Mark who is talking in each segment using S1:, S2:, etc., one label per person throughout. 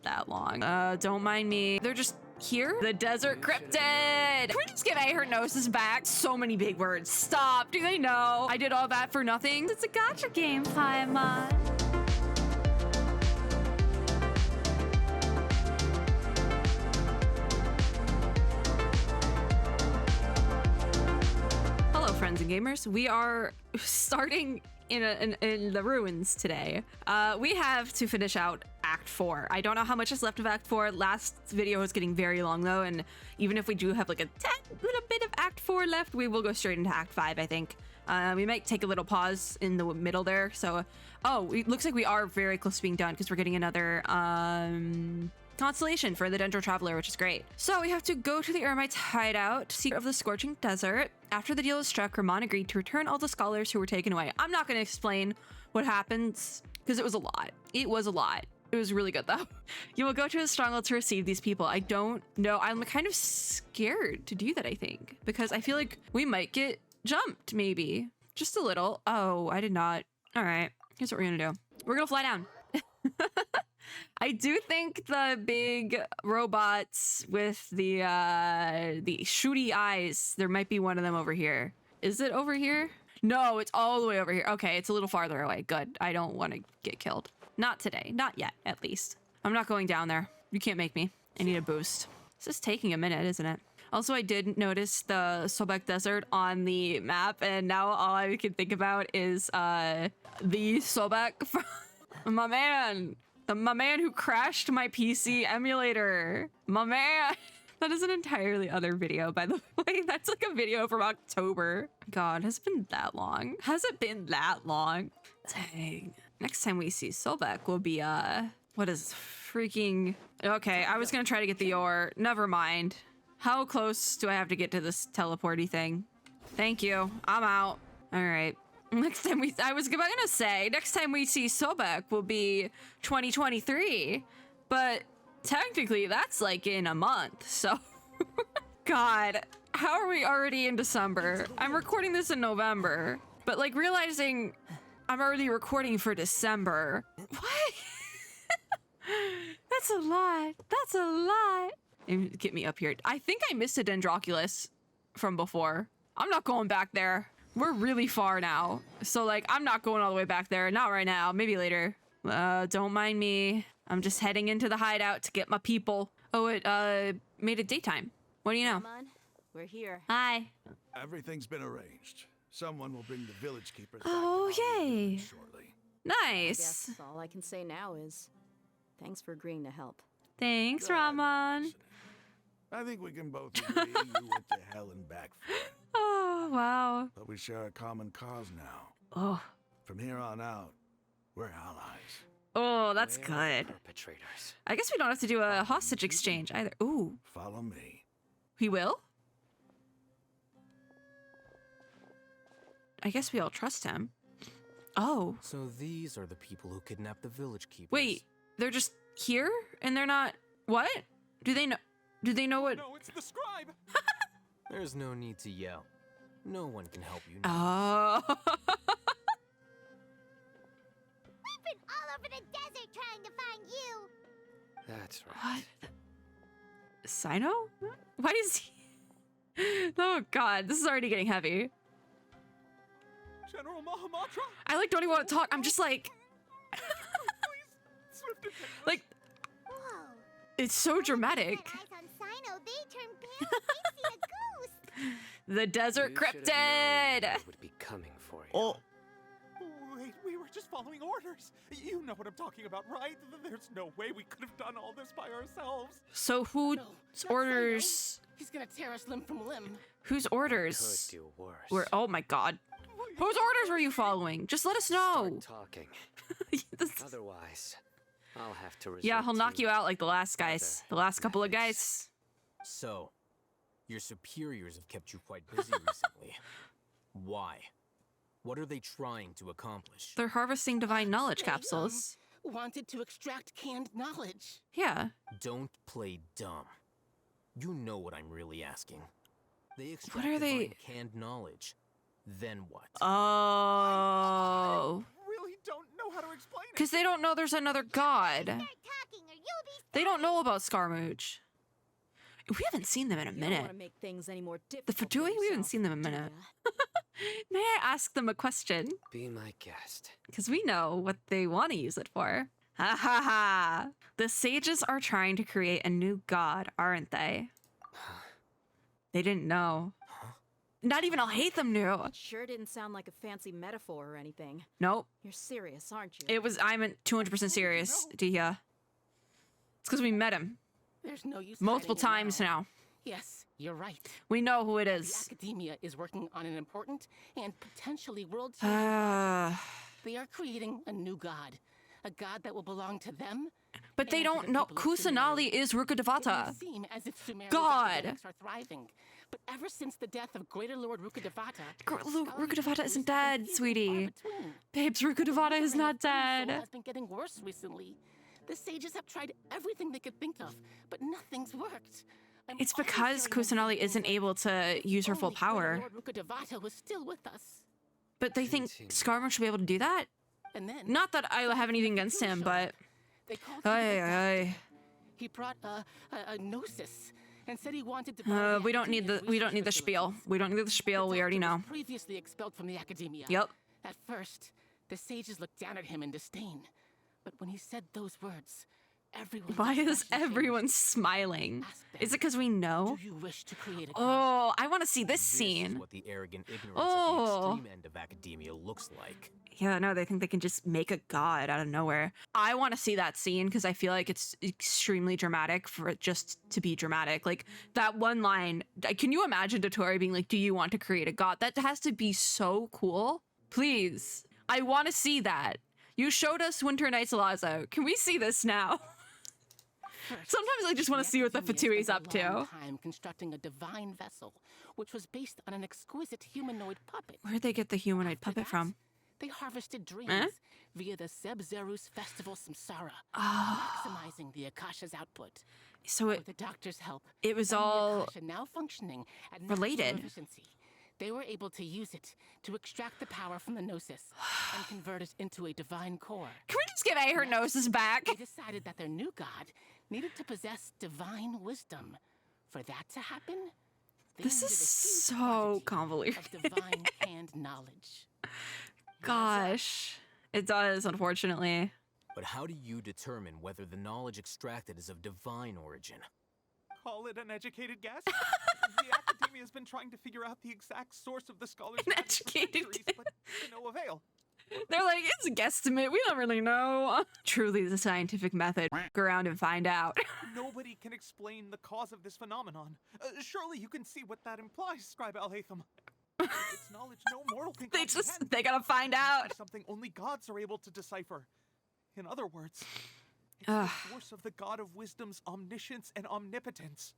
S1: that long. Don't mind me. They're just here. The desert cryptid. Can we just get Hypernosis back? So many big words. Stop. Do they know? I did all that for nothing. It's a gacha game, Paimon. Hello, friends and gamers. We are starting in the ruins today. We have to finish out Act 4. I don't know how much is left of Act 4. Last video was getting very long though, and even if we do have like a little bit of Act 4 left, we will go straight into Act 5, I think. We might take a little pause in the middle there. So, it looks like we are very close to being done because we're getting another constellation for the Dendro Traveler, which is great. So we have to go to the Eremites' hideout, Secret of the Scorching Desert. After the deal was struck, Ramon agreed to return all the scholars who were taken away. I'm not going to explain what happens because it was a lot. It was a lot. It was really good though. You will go to a stronghold to receive these people. I don't know. I'm kind of scared to do that, I think, because I feel like we might get jumped, maybe. Just a little. Oh, I did not. All right. Here's what we're going to do. We're going to fly down. I do think the big robots with the shooty eyes, there might be one of them over here. Is it over here? No, it's all the way over here. Okay, it's a little farther away. Good. I don't want to get killed. Not today. Not yet, at least. I'm not going down there. You can't make me. I need a boost. This is taking a minute, isn't it? Also, I did notice the Sobek Desert on the map, and now all I can think about is the Sobek from my man. My man who crashed my PC emulator. My man. That is an entirely other video, by the way. That's like a video from October. God, has it been that long? Has it been that long? Dang. Next time we see Sobek will be, what is freaking... Okay, I was gonna try to get the ore. Never mind. How close do I have to get to this teleporty thing? Thank you. I'm out. All right. Next time I was gonna say, next time we see Sobek will be 2023, but technically that's like in a month, so. God, how are we already in December? I'm recording this in November, but like realizing I'm already recording for December. What? That's a lot. That's a lot. Get me up here. I think I missed a Dendroculus from before. I'm not going back there. We're really far now. So like, I'm not going all the way back there. Not right now, maybe later. Don't mind me. I'm just heading into the hideout to get my people. Oh, it made it daytime. What do you know?
S2: Come on, we're here.
S1: Hi.
S3: Everything's been arranged. Someone will bring the village keepers
S1: Oh,
S3: back to
S1: yay.
S3: shortly.
S1: Nice.
S2: Guess all I can say now is thanks for agreeing to help.
S1: Thanks,
S3: God,
S1: Ramon.
S3: listen. I think we can both agree you went to hell and back for it.
S1: Oh, wow.
S3: But we share a common cause now.
S1: Oh.
S3: From here on out, we're allies.
S1: Oh, that's
S4: They are
S1: good.
S4: Perpetrators.
S1: I guess we don't have to do a hostage exchange either. Ooh.
S3: Follow me.
S1: He will? I guess we all trust him. Oh.
S5: So these are the people who kidnapped the village keepers.
S1: Wait, they're just here and they're not... What? Do they know what...
S6: No, it's the scribe.
S5: There's no need to yell. No one can help you now.
S1: Oh.
S7: We've been all over the desert trying to find you.
S4: That's right.
S1: What? Sino? Why is he... Oh god, this is already getting heavy.
S6: General Mahamatra.
S1: I like don't even want to talk. I'm just like...
S6: Please, swift attendance.
S1: Like,
S7: Whoa.
S1: it's so dramatic.
S7: Eyes on Sino, they turn pale. They see a ghost.
S1: The desert
S4: You should have known
S1: cryptid.
S4: they would be coming for you.
S1: Oh.
S6: Wait, we were just following orders. You know what I'm talking about, right? There's no way we could have done all this by ourselves.
S1: So whose orders...
S8: He's gonna tear us limb from limb.
S1: Whose orders
S4: Could do worse.
S1: were... Oh my god. Whose orders were you following? Just let us know.
S4: Start talking.
S1: This-
S4: Otherwise, I'll have to resort
S1: yeah, he'll knock
S4: to
S1: you out like the last guys. The last couple of guys.
S5: So, your superiors have kept you quite busy recently. Why? What are they trying to accomplish?
S1: They're harvesting divine knowledge
S8: They,
S1: capsules.
S8: Wanted to extract canned knowledge.
S1: Yeah.
S5: Don't play dumb. You know what I'm really asking. They extract
S1: are they-
S5: divine canned knowledge. Then what?
S1: Oh.
S6: Really don't know how to explain it.
S1: Because they don't know there's another god.
S7: Start talking or you'll be
S1: They don't know about Scaramouche. We haven't seen them in a
S2: You don't
S1: minute.
S2: want to make things any more
S1: The
S2: difficult. for
S1: Fatui, we haven't
S2: yourself,
S1: seen them in a
S2: do
S1: minute.
S2: ya?
S1: May I ask them a question?
S4: Be my guest.
S1: Because we know what they want to use it for. Ha ha ha! The sages are trying to create a new god, aren't they? They didn't know. Not even Al-Haytham knew.
S2: Sure didn't sound like a fancy metaphor or anything.
S1: Nope.
S2: You're serious, aren't you?
S1: It was, I'm 200% serious, Dia. It's because we met him
S8: There's no use
S1: multiple
S8: hiding it
S1: times
S8: now.
S1: now.
S8: Yes, you're right.
S1: We know who it
S8: The
S1: is.
S8: academia is working on an important and potentially world-changing project. They are creating a new god. A god that will belong to them.
S1: But they
S8: and to
S1: don't
S8: the
S1: know.
S8: people of
S1: Kusanali
S8: Sumeru.
S1: is
S8: It
S1: Rukkhadevata.
S8: may seem as if Sumeru's
S1: God.
S8: academics are thriving, but ever since the death of Greater Lord Rukkhadevata,
S1: Rukkhadevata isn't dead, sweetie. Babes, Rukkhadevata is not dead.
S8: Has been getting worse recently. The sages have tried everything they could think of, but nothing's worked. I'm
S1: It's
S8: always
S1: because
S8: hearing them
S1: Kusanali
S8: say
S1: isn't
S8: things
S1: able to use her full
S8: like, "Only
S1: power.
S8: Lord Rukkhadevata was still with us."
S1: But they think
S4: Continue.
S1: Scaramouche should be able to do that?
S8: And then
S1: Not that I have anything against him, but...
S8: they called him
S1: Ay,
S8: the
S1: ay.
S8: doctor. He brought a gnosis and said he wanted to borrow the
S1: We don't need the
S8: academia's
S1: spiel.
S8: research
S1: We don't need the spiel.
S8: facilities.
S1: We already
S8: The
S1: know.
S8: doctor was previously expelled from the academia.
S1: Yep.
S8: At first, the sages looked down at him in disdain, but when he said those words, everyone.
S1: Why is everyone smiling? Is it because we know?
S8: Do you wish to create a
S1: Oh, I want to see this
S5: This is
S1: scene.
S5: what the arrogant ignorance
S1: Oh.
S5: of the extreme end of academia looks like.
S1: Yeah, no, they think they can just make a god out of nowhere. I want to see that scene because I feel like it's extremely dramatic for it just to be dramatic. Like that one line, can you imagine Dotori being like, do you want to create a god? That has to be so cool. Please. I want to see that. You showed us Winter Night's A.L.I.S.O.N. Can we see this now?
S8: First,
S1: Sometimes I just want to see what the
S8: academia
S1: Fatui's
S8: spent
S1: up
S8: a long
S1: to.
S8: time constructing a divine vessel, which was based on an exquisite humanoid puppet.
S1: Where'd they get the humanoid
S8: After
S1: puppet
S8: that,
S1: from?
S8: They harvested dreams
S1: Eh?
S8: via the Sebzerus Festival Samsara,
S1: Oh,
S8: maximizing the Akasha's output.
S1: so
S8: With the doctor's help,
S1: it was
S8: and the
S1: all
S8: Akasha now functioning at
S1: related.
S8: maximum efficiency, they were able to use it to extract the power from the gnosis and convert it into a divine core.
S1: Can we just give A her noses back?
S8: They decided that their new god needed to possess divine wisdom. For that to happen, they
S1: This
S8: needed
S1: is
S8: a huge
S1: so
S8: quantity
S1: convoluted.
S8: of divine hand knowledge.
S1: Gosh, it does, unfortunately.
S5: But how do you determine whether the knowledge extracted is of divine origin?
S6: Call it an educated guess? The academia has been trying to figure out the exact source of the scholars'
S1: An
S6: magic for
S1: educated
S6: centuries, but to no avail.
S1: They're like, it's a guesstimate. We don't really know. Truly, the scientific method. Go around and find out.
S6: Nobody can explain the cause of this phenomenon. Surely you can see what that implies, Scribe Al-Haytham. It's knowledge no mortal can comprehend.
S1: They gotta find out.
S6: Something only gods are able to decipher. In other words, it's
S1: Ugh.
S6: the source of the god of wisdom's omniscience and omnipotence.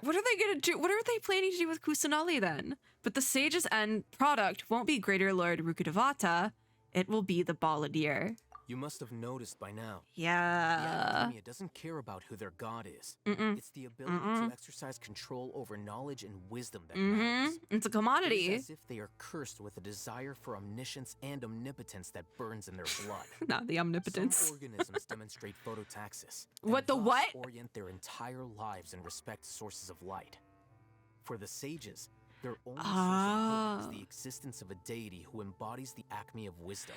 S1: What are they gonna do? What are they planning to do with Kusanali then? But the sage's end product won't be Greater Lord Rukkhadevata. It will be the Balladeer.
S5: You must have noticed by now. The
S1: Yeah.
S5: academia doesn't care about who their god is. It's the ability to exercise control over knowledge and wisdom that matters.
S1: It's a
S5: It
S1: commodity.
S5: is as if they are cursed with a desire for omniscience and omnipotence that burns in their blood.
S1: Not the omnipotence.
S5: Some organisms demonstrate phototaxis.
S1: What
S5: and
S1: the
S5: thus
S1: what?
S5: Orient their entire lives in respect to sources of light. For the sages, their only source of hope is the existence of a deity who embodies the acme of wisdom.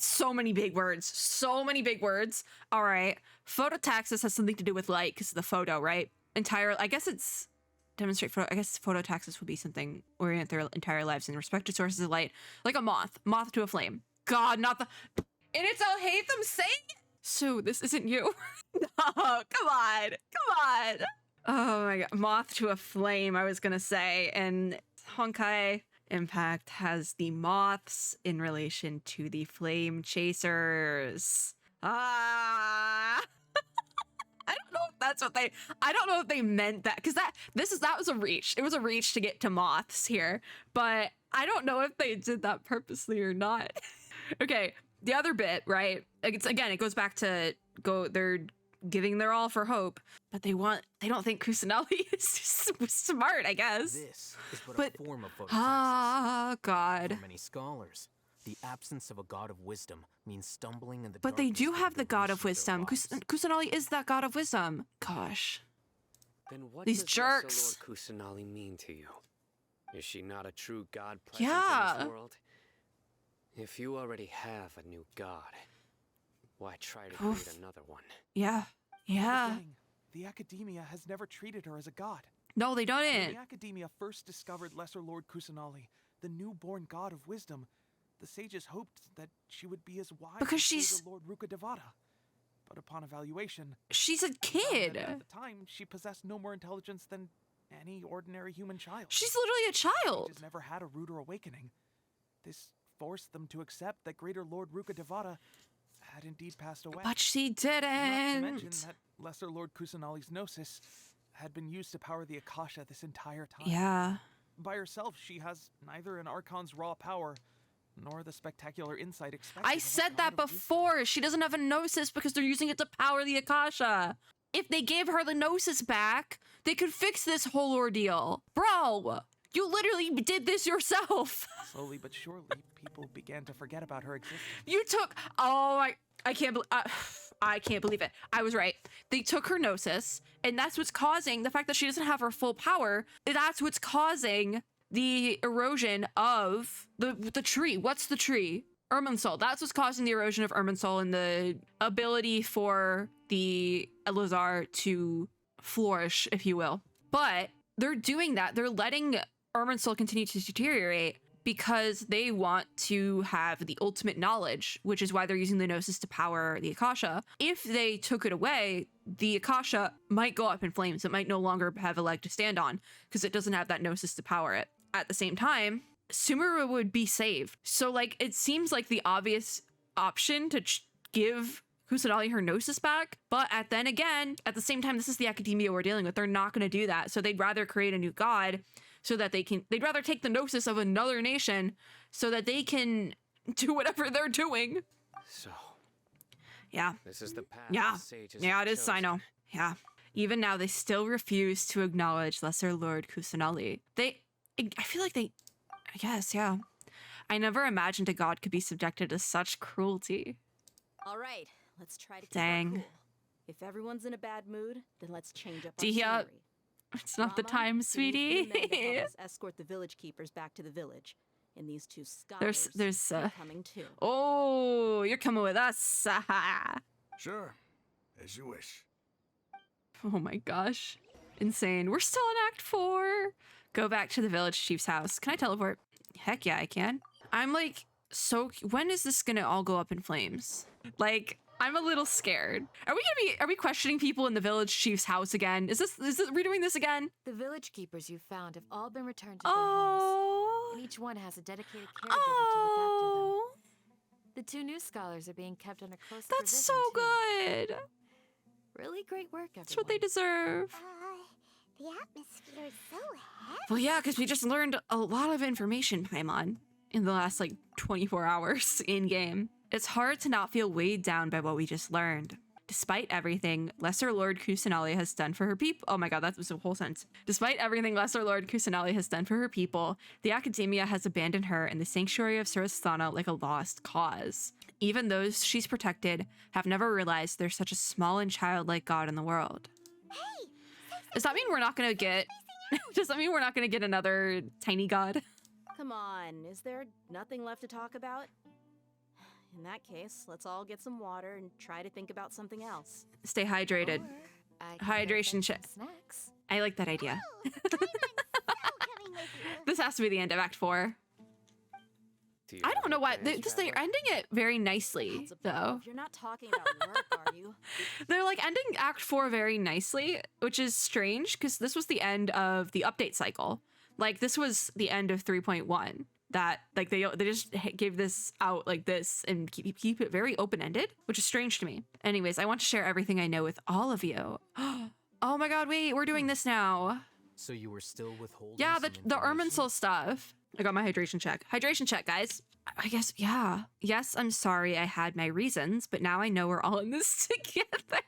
S1: So many big words. So many big words. All right. Phototaxis has something to do with light because of the photo, right? I guess it's demonstrate photo. I guess phototaxis would be something orient their entire lives in respect to sources of light, like a moth to a flame. God, not the. And it's Al-Haytham saying it. So this isn't you. No, come on. Oh my god, moth to a flame. I was gonna say, and Honkai Impact has the moths in relation to the flame chasers. I don't know if that's what I don't know if they meant that, because that was a reach. It was a reach to get to moths here, but I don't know if they did that purposely or not. Okay, the other bit, right? It goes back to they're giving their all for hope, but they don't think Kusanali is smart, I guess.
S5: This is but
S1: But
S5: a form of phototaxis.
S1: God.
S5: For many scholars, The absence of a god of wisdom means stumbling in the
S1: But they
S5: darkness
S1: do
S5: that
S1: have the
S5: would
S1: god of
S5: erase their
S1: wisdom.
S5: lives.
S1: Kusanali is that god of wisdom. Gosh.
S4: Then what
S1: These
S4: does
S1: jerks.
S4: Lesser Lord Kusanali mean to you? Is she not a true god present in
S1: Yeah.
S4: this world? If you already have a new god, why try to create another one?
S1: Yeah. Yeah.
S6: Dang, the Academia has never treated her as a god.
S1: No, they
S6: When
S1: don't.
S6: the Academia first discovered Lesser Lord Kusanali, the newborn god of wisdom, the sages hoped that she would be as wise
S1: Because
S6: as
S1: she's-
S6: Lord Rukkhadevata. But upon evaluation,
S1: She's a
S6: we found
S1: kid.
S6: that at the time, she possessed no more intelligence than any ordinary human child.
S1: She's literally a child.
S6: Sages never had a ruder awakening. This forced them to accept that Greater Lord Rukkhadevata had indeed passed away.
S1: But she
S6: Not to mention
S1: didn't.
S6: that Lesser Lord Kusanali's gnosis had been used to power the Akasha this entire time.
S1: Yeah.
S6: By herself, she has neither an Archon's raw power nor the spectacular insight expected
S1: I
S6: of a
S1: said
S6: god
S1: that
S6: of wisdom.
S1: before. She doesn't have a gnosis because they're using it to power the Akasha. If they gave her the gnosis back, they could fix this whole ordeal. Bro, you literally did this yourself.
S6: Slowly but surely, people began to forget about her existence.
S1: You took, I can't believe it. I was right. They took her gnosis, and that's what's causing the fact that she doesn't have her full power. That's what's causing the erosion of the tree. What's the tree? Irminsul. That's what's causing the erosion of Irminsul and the ability for the Elazar to flourish, if you will. But they're doing that. They're letting Irminsul continue to deteriorate because they want to have the ultimate knowledge, which is why they're using the Gnosis to power the Akasha. If they took it away, the Akasha might go up in flames. It might no longer have a leg to stand on because it doesn't have that Gnosis to power it. At the same time, Sumeru would be saved. So, like, it seems like the obvious option to give Kusanali her Gnosis back. But then again, at the same time, this is the Academia we're dealing with. They're not going to do that. So they'd rather create a new god so that they'd rather take the Gnosis of another nation so that they can do whatever they're doing.
S4: So,
S1: Yeah.
S4: this is the path
S1: Yeah.
S4: the sages
S1: Yeah,
S4: have
S1: it is. I
S4: chosen.
S1: know. Yeah. Even now, they still refuse to acknowledge Lesser Lord Kusanali. I feel like I guess, yeah. I never imagined a god could be subjected to such cruelty.
S2: All right, let's try to keep
S1: Dang.
S2: our cool. If everyone's in a bad mood, then let's change up our
S1: Dia,
S2: scenery.
S1: It's not the
S2: Rama,
S1: time,
S2: you need
S1: sweetie.
S2: 3 men to help us escort the village keepers back to the village. And these 2 scholars
S1: there's,
S2: are coming too.
S1: Oh, you're coming with us.
S3: Sure, as you wish.
S1: Oh my gosh. Insane. We're still in Act 4. Go back to the village chief's house. Can I teleport? Heck yeah, I can. I'm like, when is this gonna all go up in flames? Like, I'm a little scared. Are we questioning people in the village chief's house again? Are we doing this again?
S9: The village keepers you found have all been returned to their homes,
S1: Oh.
S9: and each one has a dedicated caregiver to look after them.
S1: Oh.
S9: The 2 new scholars are being kept under close
S1: That's so
S9: supervision, too.
S1: good.
S9: Really great work, everyone.
S1: That's what they deserve.
S7: The atmosphere is so heavy.
S1: Well, yeah, because we just learned a lot of information, Paimon, in the last, 24 hours in-game. It's hard to not feel weighed down by what we just learned. Despite everything Lesser Lord Kusanali has done for her people— oh my god, that was a whole sentence. Despite everything Lesser Lord Kusanali has done for her people, the Academia has abandoned her and the Sanctuary of Surasthana like a lost cause. Even those she's protected have never realized there's such a small and childlike god in the world. Does that mean we're not gonna get— does that mean we're not gonna get another tiny god?
S2: Come on, is there nothing left to talk about? In that case, let's all get some water and try to think about something else.
S1: Stay hydrated.
S9: Or I can
S1: Hydration
S9: go
S1: check.
S9: get some snacks.
S1: I like that idea.
S7: Paimon's so coming with you.
S1: This has to be the end of Act 4.
S4: Do you
S1: I
S4: have
S1: don't know
S4: any
S1: why.
S4: plans,
S1: They're
S4: traveler?
S1: ending it very nicely,
S2: Lots of
S1: though.
S2: love. You're not talking about work, are you?
S1: They're like ending Act 4 very nicely, which is strange because this was the end of the update cycle. Like, this was the end of 3.1. That, like, they just gave this out like this and keep it very open-ended, which is strange to me. Anyways, I want to share everything I know with all of you. Oh my god, wait, we're doing this now.
S5: So you were still withholding
S1: Yeah,
S5: some
S1: the
S5: information?
S1: Irminsul stuff. I got my hydration check. Hydration check, guys. I guess, yeah. Yes, I'm sorry I had my reasons, but now I know we're all in this together.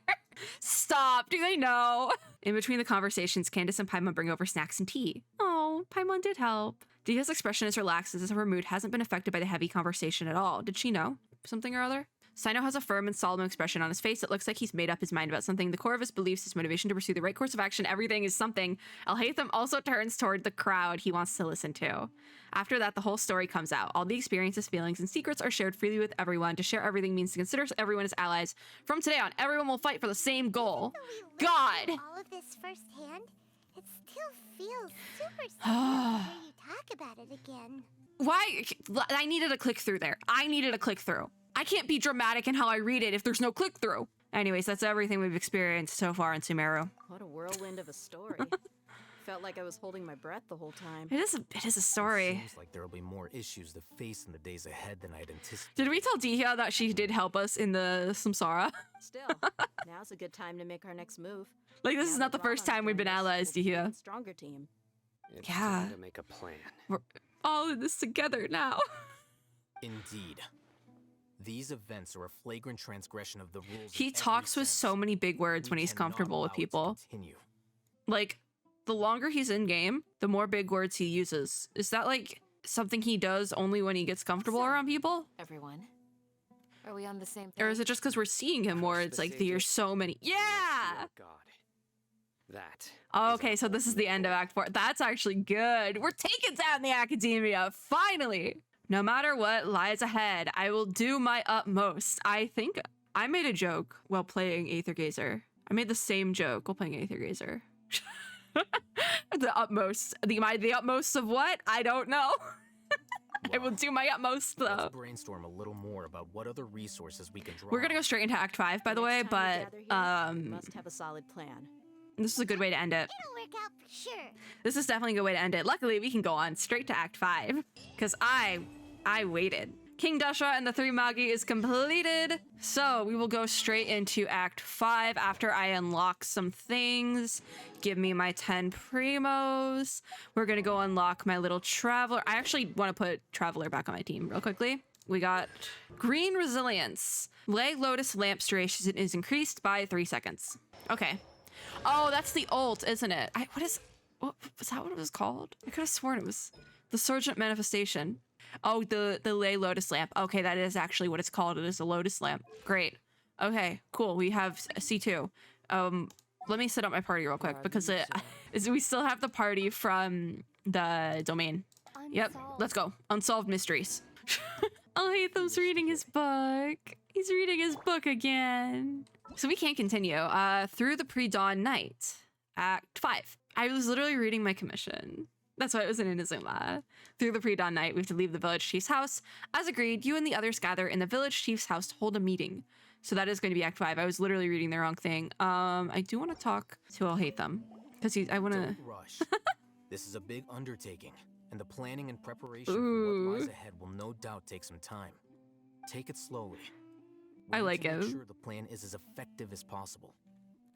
S1: Stop. Do they know? In between the conversations, Candace and Paimon bring over snacks and tea. Oh, Paimon did help. Dia's expression is relaxed as if her mood hasn't been affected by the heavy conversation at all. Did she know something or other? Sino has a firm and solemn expression on his face. It looks like he's made up his mind about something. The core of his beliefs, his motivation to pursue the right course of action, everything is something. Al-Haytham also turns toward the crowd he wants to listen to. After that, the whole story comes out. All the experiences, feelings, and secrets are shared freely with everyone. To share everything means to consider everyone as allies. From today on, everyone will fight for the same goal. God!
S7: All of this firsthand, it still feels super surreal to hear you talk about it again.
S1: Why? I needed a click through there. I needed a click through. I can't be dramatic in how I read it if there's no click through. Anyways, that's everything we've experienced so far in Sumeru.
S2: What a whirlwind of a story. Felt like I was holding my breath the whole time.
S1: It is a story.
S5: Seems like there will be more issues to face in the days ahead than I'd anticipated.
S1: Did we tell Dihya that she did help us in the Samsara?
S2: Still, now's a good time to make our next move.
S1: Like, this
S2: Now
S1: is
S2: that
S1: not the first
S2: Brahman's
S1: time we've been
S2: joined us,
S1: allies,
S2: we'll be
S1: Dihya.
S2: a stronger team.
S4: It's
S1: Yeah.
S4: time to make a plan.
S1: We're all in this together now.
S5: Indeed. These events are a flagrant transgression of the rules.
S1: He talks with so many big words when he's comfortable with people. Like, the longer he's in game, the more big words he uses. Is that like something he does only when he gets comfortable around people?
S9: Everyone. Are we on the same page?
S1: Or is it just because we're seeing him more? It's like there's so many. Yeah!
S4: God. That.
S1: Okay, so this is the end of Act 4. That's actually good. We're taking down the academia, finally! No matter what lies ahead, I will do my utmost. I think I made a joke while playing Aether Gazer. I made the same joke while playing Aether Gazer. The utmost. The utmost of what? I don't know. I will do my utmost, though.
S5: Let's brainstorm a little more about what other resources we can draw.
S1: We're gonna go straight into Act 5, by the way,
S2: Next time
S1: but
S2: we gather here, we must have a solid plan.
S1: this is a good way to end it.
S7: It'll work out for sure.
S1: This is definitely a good way to end it. Luckily, we can go on straight to Act 5, because I waited. King Dashra and the Three Magi is completed, so we will go straight into Act 5 after I unlock some things. Give me my 10 primos. We're gonna go unlock my little traveler. I actually want to put traveler back on my team real quickly. We got green resilience. Lay Lotus lamp duration is increased by 3 seconds. Okay. Oh, that's the ult, isn't it? What was that what it was called? I could have sworn it was the Surgent Manifestation. Oh, the Lay Lotus lamp. Okay, that is actually what it's called. It is a Lotus lamp. Great. Okay, cool. We have C2. Let me set up my party real quick because we still have the party from the domain. Yep, let's go. Unsolved mysteries. Al-Haytham's reading his book. He's reading his book again. So we can't continue. Through the Predawn Night, Act 5. I was literally reading my commission. That's why it was in Inazuma. Through the Predawn Night, we have to leave the village chief's house. As agreed, you and the others gather in the village chief's house to hold a meeting. So that is going to be Act 5. I was literally reading the wrong thing. I do want to talk to Al-Haytham because I want to.
S5: Don't rush. This is a big undertaking, and the planning and preparation for what lies ahead will no doubt take some time. Take it slowly. We
S1: I
S5: need
S1: like
S5: to make
S1: him.
S5: sure the plan is as effective as possible.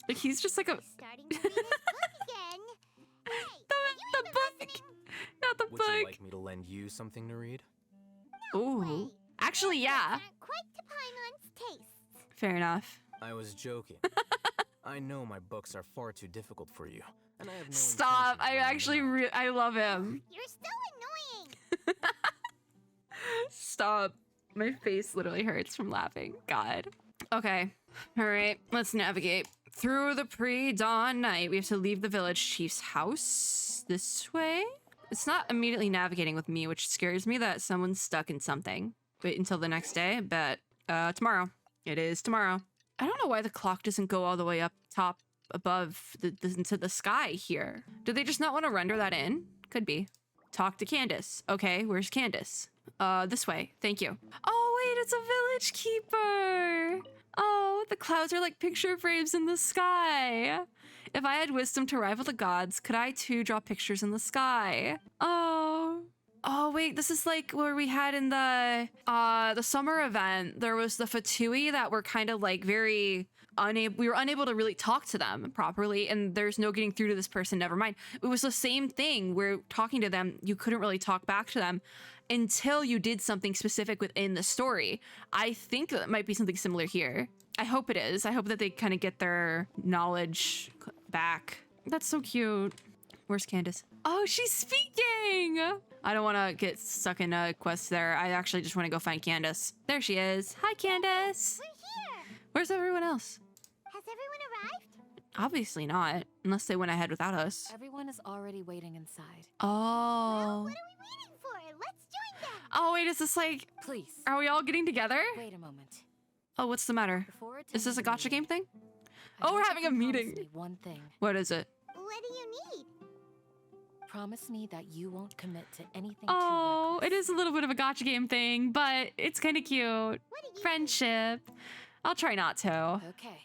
S1: Like he's just like a.
S7: Starting to read his book again. Hey,
S1: The book, not the
S5: Would you
S1: book.
S5: like me to lend you something to read?
S1: Ooh, actually, yeah.
S7: aren't quite to Paimon's tastes.
S1: Fair enough.
S5: I was joking. I know my books are far too difficult for you, and I have no
S1: Stop. I
S5: intention of
S1: actually,
S5: letting them out.
S1: I love him.
S7: You're so annoying.
S1: Stop. My face literally hurts from laughing. God. Okay. All right. Let's navigate. Through the pre-dawn night, we have to leave the village chief's house this way. It's not immediately navigating with me, which scares me that someone's stuck in something. Wait until the next day, but tomorrow. It is tomorrow. I don't know why the clock doesn't go all the way up top above into the sky here. Do they just not want to render that in? Could be. Talk to Candace. Okay, where's Candace? This way. Thank you. Oh, wait, it's a village keeper. Oh, the clouds are like picture frames in the sky. If I had wisdom to rival the gods, could I too draw pictures in the sky? Oh. Oh, wait, this is like where we had in the summer event. There was the Fatui that were kind of like very we were unable to really talk to them properly, and there's no getting through to this person. Never mind. It was the same thing. We're talking to them. You couldn't really talk back to them until you did something specific within the story. I think that might be something similar here. I hope it is. I hope that they kind of get their knowledge back. That's so cute. Where's Candace? Oh, she's speaking! I don't want to get stuck in a quest there. I actually just want to go find Candace. There she is. Hi, Candace.
S7: We're here.
S1: Where's everyone else?
S7: Has everyone arrived?
S1: Obviously not, unless they went ahead without us.
S9: Everyone is already waiting inside.
S7: Well,
S1: Oh.
S7: what are we waiting for? Let's join them.
S1: Oh, wait, is this like...
S9: Please,
S1: Are we all getting together?
S9: wait a moment.
S1: Oh, what's the matter?
S9: Before
S1: Is this a
S9: attending the
S1: gotcha game
S9: meeting,
S1: thing?
S9: I
S1: Oh, we're
S9: want
S1: having
S9: you
S1: a
S9: to promise
S1: meeting.
S9: me one thing.
S1: What is it?
S7: What do you need?
S9: Promise me that you won't commit to anything
S1: Oh,
S9: too
S1: it is a little bit of a gotcha game thing, but it's kind of cute.
S7: What do you
S1: Friendship. I'll try not to.
S9: reckless. Okay.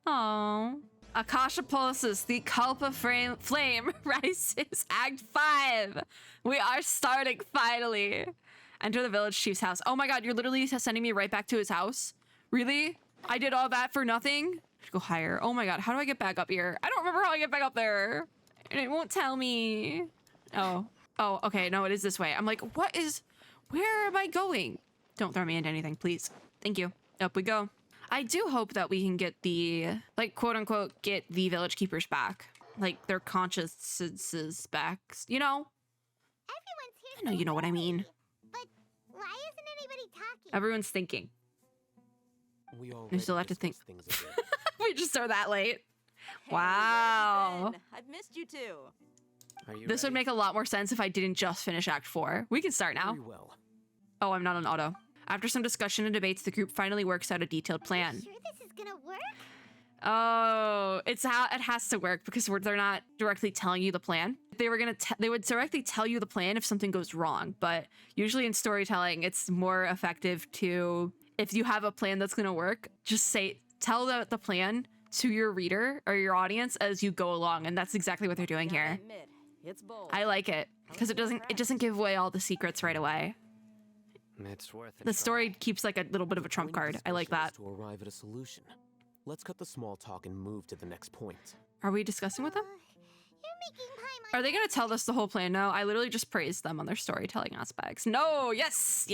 S1: Oh. Akasha pulses, the Kalpa flame rises. Act 5. We are starting finally. Enter the village chief's house. Oh my god, you're literally sending me right back to his house? Really? I did all that for nothing? Go higher. Oh my god, how do I get back up here? I don't remember how I get back up there. And it won't tell me. Oh. Oh, okay, no, it is this way. I'm like, where am I going? Don't throw me into anything, please. Thank you. Up we go. I do hope that we can get the, like, quote unquote, get the village keepers back. Like, their consciences back. You know?
S7: Everyone's here.
S1: I know you know what I mean.
S7: But why isn't anybody talking?
S1: Everyone's thinking.
S5: We all
S1: still have to think.
S5: things a bit.
S1: We just are that late.
S2: Hey,
S1: Wow.
S2: where have you been? I've missed you too.
S4: Are you
S1: This would
S4: ready?
S1: make a lot more sense if I didn't just finish Act 4. We can start now.
S5: Very well.
S1: Oh, I'm not on auto. After some discussion and debates, the group finally works out a detailed plan.
S7: Sure this is gonna work?
S1: Oh, it's how it has to work because they're not directly telling you the plan. They would directly tell you the plan if something goes wrong, but usually in storytelling, it's more effective to, if you have a plan that's gonna work, just tell the plan to your reader or your audience as you go along, and that's exactly what they're doing
S2: Gotta
S1: here.
S2: admit, it's bold.
S1: I like it because it doesn't give away all the secrets right away.
S4: It's worth it.
S1: The story keeps like a little bit of a trump
S5: Point of
S1: card. I like
S5: discussion is
S1: that.
S5: To arrive at a solution. Let's cut the small talk and move to the next point.
S1: Are we discussing with them?
S7: You're making Paimon.
S1: Are they gonna tell us the whole plan? No, I literally just praised them on their storytelling aspects. No, yes.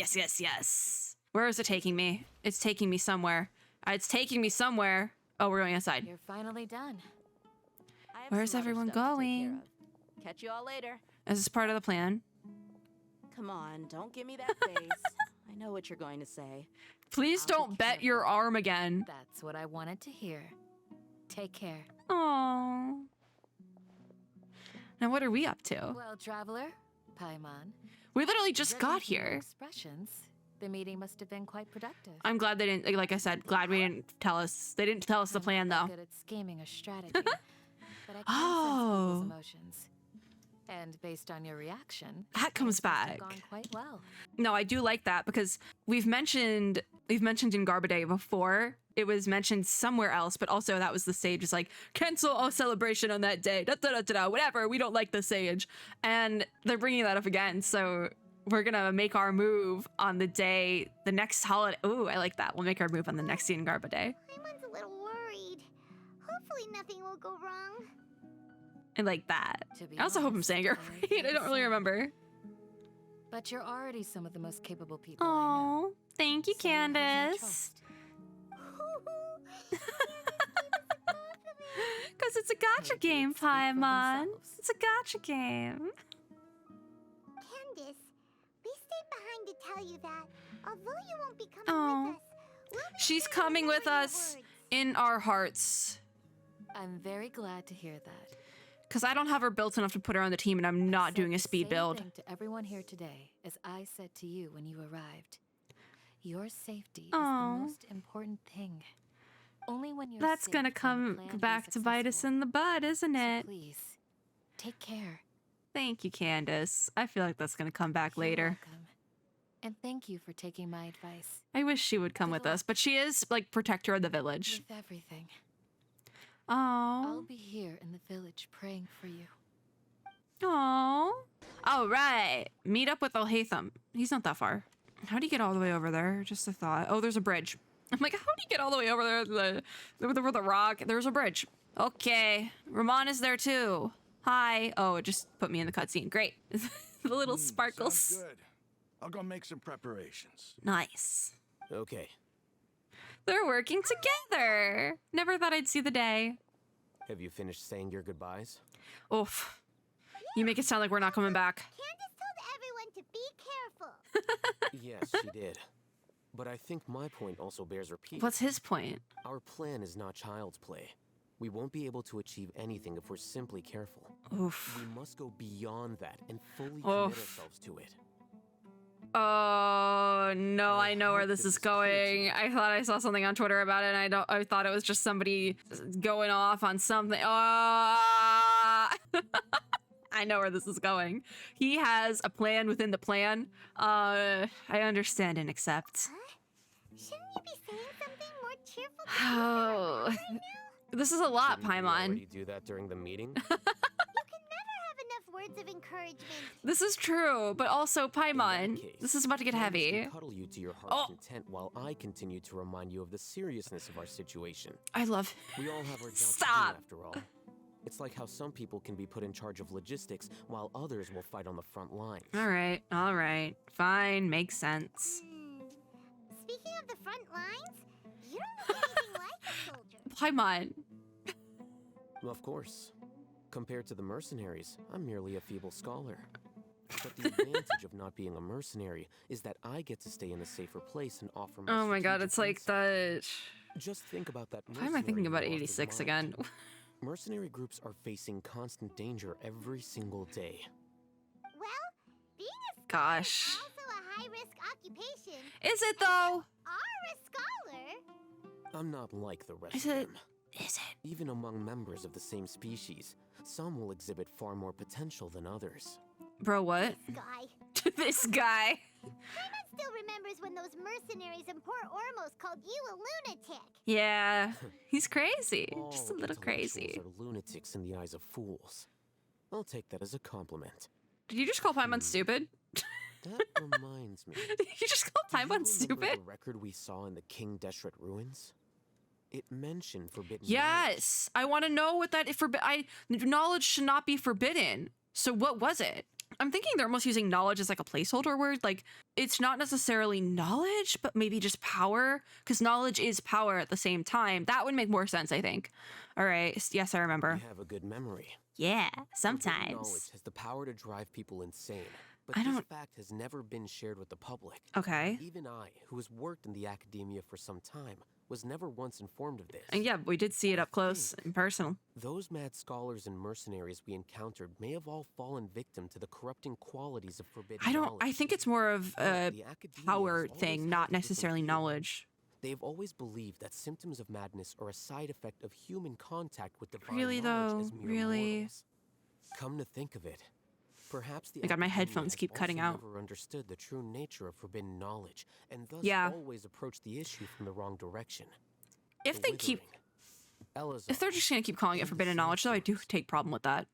S1: Where is it taking me? It's taking me somewhere. It's taking me somewhere. Oh, we're going outside.
S9: You're finally done.
S2: I have
S1: Where's
S2: some other
S1: everyone
S2: stuff to take care
S1: going?
S2: of. Catch you all later.
S1: Is this part of the plan?
S2: Come on, don't give me that face. I know what you're going to say.
S1: Please
S9: I'll be
S1: don't bet your
S9: careful.
S1: arm again.
S9: That's what I wanted to hear. Take care.
S1: Oh. Now what are we up to?
S9: Well, traveler, Paimon.
S1: We literally just
S9: judging
S1: got
S9: from your
S1: here.
S9: Expressions. The meeting must have been quite productive.
S1: I'm glad they didn't, like I said, glad we didn't tell us. They didn't tell us the
S9: I'm
S1: plan
S9: not
S1: though.
S9: Good at scheming a strategy, but I can sense
S1: Oh.
S9: people's emotions. And based on your reaction,
S1: That comes
S9: things must have
S1: back.
S9: gone quite well.
S1: No, I do like that because we've mentioned in Garbade before. It was mentioned somewhere else, but also that was the sage is like, cancel all celebration on that day. Da, da, da, da, da, whatever. We don't like the sage. And they're bringing that up again. So we're going to make our move on the day, the next holiday. Ooh, I like that. We'll make our move on the next day in Garbade.
S7: Paimon's a little worried. Hopefully nothing will go wrong.
S1: I like that.
S9: To be
S1: I also hope I'm
S9: honest,
S1: saying it
S9: I
S1: right.
S9: feel
S1: I don't
S9: the
S1: really
S9: same.
S1: remember.
S9: But you're already some of the most capable people I know.
S1: Oh, thank you,
S9: So you have my
S1: Candace.
S9: trust.
S1: Because it's a gotcha
S9: Maybe
S1: game,
S9: speak for
S1: Paimon.
S9: themselves.
S1: It's a gotcha game.
S7: Candace, we stayed behind to tell you that, although you won't be coming
S1: Oh.
S7: with us, we'll be
S1: She's
S7: sure to
S1: coming with
S7: remember your
S1: us
S7: words.
S1: in our hearts.
S9: I'm very glad to hear that.
S1: Because I don't have her built enough to put her on the team, and I'm not
S9: Said
S1: doing a
S9: the
S1: speed
S9: same
S1: build.
S9: thing to everyone here today, as I said to you when you arrived. Your safety is
S1: Aw.
S9: the most important thing. Only when you're
S1: That's
S9: safe
S1: gonna
S9: can the
S1: come
S9: plan be
S1: back to bite us
S9: successful.
S1: in the butt, isn't
S9: So
S1: it?
S9: please, take care.
S1: Thank you, Candace. I feel like that's gonna come back
S9: You're
S1: later.
S9: welcome. And thank you for taking my advice
S1: I wish she would come
S9: Good
S1: with us, but she is like protector of the village.
S9: with everything. I'll
S1: Oh,
S9: be here in the village praying for you.
S1: oh. All right, meet up with A.L.I.S.O.N. He's not that far. How do you get all the way over there? Just a thought. Oh, there's a bridge. I'm like, how do you get all the way over there? The rock. There's a bridge. Okay, Ramon is there too. Hi. Oh, it just put me in the cutscene. Great. The little sparkles.
S3: Sounds good. I'll go make some preparations.
S1: Nice.
S5: Okay.
S1: They're working together. Never thought I'd see the day.
S5: Have you finished saying your goodbyes?
S1: Oof. You make it sound like we're not coming back.
S7: Candace told everyone to be careful.
S5: Yes, she did. But I think my point also bears repeating.
S1: What's his point?
S5: Our plan is not child's play. We won't be able to achieve anything if we're simply careful.
S1: Oof.
S5: We must go beyond that and fully commit
S1: Oof.
S5: ourselves to it.
S1: Oh no, I know where this is going. I thought I saw something on Twitter about it, and I thought it was just somebody going off on something. I know where this is going. He has a plan within the plan. I understand and accept.
S7: Huh? Shouldn't you be saying something more cheerful?
S1: Oh, this is a lot,
S5: Didn't we
S1: Paimon.
S5: already do that during the meeting?
S7: You can never have enough words of encouragement.
S1: This is true, but also
S5: In
S1: Paimon.
S5: that case,
S1: This is about to get
S5: Candace
S1: heavy.
S5: can cuddle you to your heart's content while I continue to remind you of the seriousness of our situation.
S1: I love.
S5: We all have our jobs
S1: Stop.
S5: to do, after all. It's like how some people can be put in charge of logistics while others will fight on the front lines.
S1: All right, fine, makes sense.
S7: Speaking of the front lines, you don't look anything like a soldier.
S1: Paimon.
S5: Of course. Compared to the mercenaries, I'm merely a feeble scholar. But the advantage of not being a mercenary is that I get to stay in a safer place and offer my
S1: Oh my god,
S5: strategic
S1: it's like
S5: insight.
S1: the.
S5: Just think about that.
S1: Why am I thinking about
S5: mercenary who lost his
S1: 86
S5: mind.
S1: again?
S5: Mercenary groups are facing constant danger every single day.
S7: Well, being a scholar
S1: Gosh.
S7: is also a high-risk occupation.
S1: Is it though?
S7: Are a scholar?
S5: I'm not like the rest
S1: Is
S5: of
S1: it?
S5: them.
S1: Is it?
S5: Even among members of the same species, some will exhibit far more potential than others.
S1: Bro, what?
S7: Guy.
S1: This guy.
S7: Paimon still remembers when those mercenaries in Port Ormos called you a lunatic.
S1: Yeah, he's crazy. Just a
S5: All
S1: little
S5: intellectuals
S1: crazy.
S5: are lunatics in the eyes of fools. I'll take that as a compliment.
S1: Did you just call Paimon stupid?
S5: That reminds me.
S1: Did you just call
S5: Do you
S1: Paimon
S5: remember
S1: stupid?
S5: the record we saw in the King Deshret ruins? It mentioned forbidden knowledge.
S1: Yes, I want to know what that. Knowledge should not be forbidden. So what was it? I'm thinking they're almost using knowledge as like a placeholder word. Like it's not necessarily knowledge, but maybe just power, because knowledge is power at the same time. That would make more sense, I think. All right. Yes, I remember.
S5: You have a good memory.
S1: Yeah,
S5: Forbidden
S1: sometimes.
S5: knowledge has the power to drive people insane, but
S1: I
S5: this
S1: don't-
S5: fact has never been shared with the public.
S1: Okay.
S5: Even I, who has worked in the academia for some time, was never once informed of this.
S1: And yeah, we did see it up close and personal.
S5: Those mad scholars and mercenaries we encountered may have all fallen victim to the corrupting qualities of forbidden
S1: I
S5: knowledge.
S1: think it's more of
S5: But
S1: a
S5: the academia
S1: power
S5: has always
S1: thing,
S5: had
S1: not
S5: a different
S1: necessarily
S5: view.
S1: knowledge.
S5: They have always believed that symptoms of madness are a side effect of human contact with divine
S1: Really,
S5: knowledge as
S1: though?
S5: mere
S1: Really?
S5: mortals. Come to think of it, perhaps the
S1: My God, my
S5: academia
S1: headphones
S5: has
S1: keep cutting
S5: also
S1: out.
S5: never understood the true nature of forbidden knowledge, and thus
S1: Yeah.
S5: always approached the issue from the wrong direction.
S1: If
S5: The
S1: they keep,
S5: withering. A.L.I.S.O.N.
S1: if they're just gonna keep calling it forbidden knowledge, though, I do take problem with that.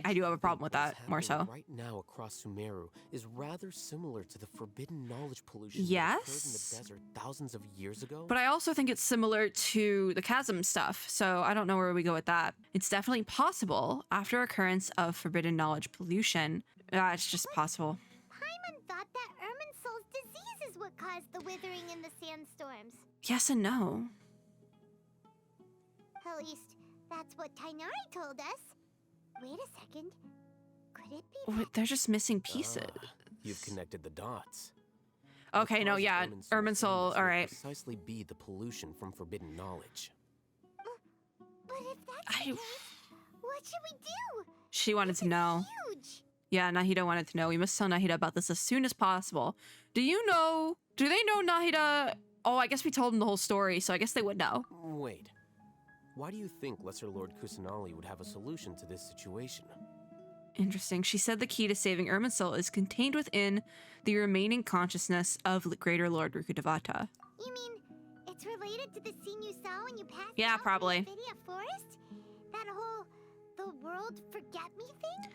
S1: I do have a problem with
S5: What's
S1: that more so.
S5: happening right now across Sumeru is rather similar to the forbidden knowledge pollution that occurred in
S1: Yes.
S5: the desert thousands of years ago.
S1: But I also think it's similar to the chasm stuff, so I don't know where we go with that. It's definitely possible after occurrence of forbidden knowledge pollution. It's just possible.
S7: Paimon thought that Irminsul's disease is what caused the withering in the sandstorms.
S1: Yes and no.
S7: At least, that's what Tainari told us. Wait a second. Could it be
S1: Wait, they're just missing pieces.
S5: You've connected the dots.
S1: Okay,
S5: The
S1: no,
S5: cause of
S1: yeah,
S5: Irminsul's
S1: Irminsul,
S5: illness
S1: all
S5: will
S1: right.
S5: precisely be the pollution from forbidden knowledge.
S7: But if that's the case, what should we do?
S1: She wanted to know.
S7: Huge.
S1: Yeah, Nahida wanted to know. We must tell Nahida about this as soon as possible. Do they know Nahida? Oh, I guess we told them the whole story, so I guess they would know.
S5: Wait. Why do you think Lesser Lord Kusanali would have a solution to this situation?
S1: Interesting. She said the key to saving Irminsul is contained within the remaining consciousness of Greater Lord Rukudevata.
S7: You mean it's related to the scene you saw when you passed
S1: Yeah,
S7: out
S1: probably.
S7: in the Vidya Forest? That whole the world forget me thing?